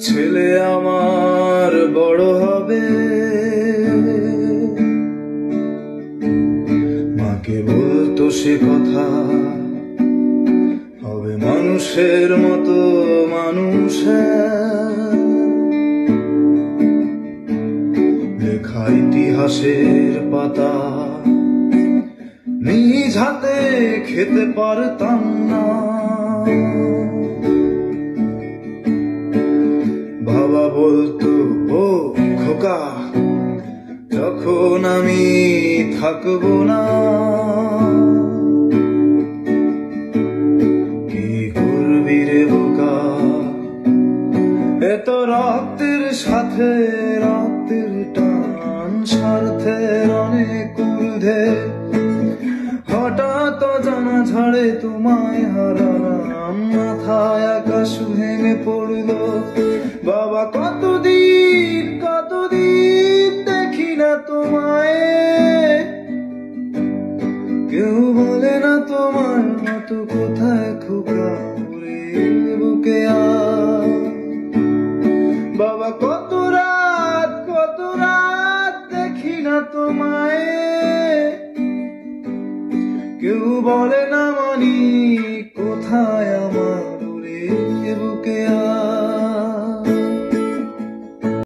ছেলে আমার বড় হবে, মাকে বলতো সে কথা, হবে মানুষের মতো মানুষ। লেখা ইতিহাসের পাতা নিজ হাতে খেতে পারতাম না। বাবা বলতো, ও খোকা, যখন আমি থাকবো না, কি করবি রে বোকা, এত রক্তের সাথে রক্তের টান, স্বার্থের অনেক ঊর্ধ্বে, হঠাৎ জানা ঝড়ে তোমায় হারালাম, মাথায় আকাশ ভেঙে পড়লো। বাবা কতদিন দেখি না তোমায়, কেউ বলে না তোমার মতো কোথায় খোকা, বুকে বাবা কত রাত দেখি না তোমায়, কেউ বলে না মানি কোথায় আমার বুকে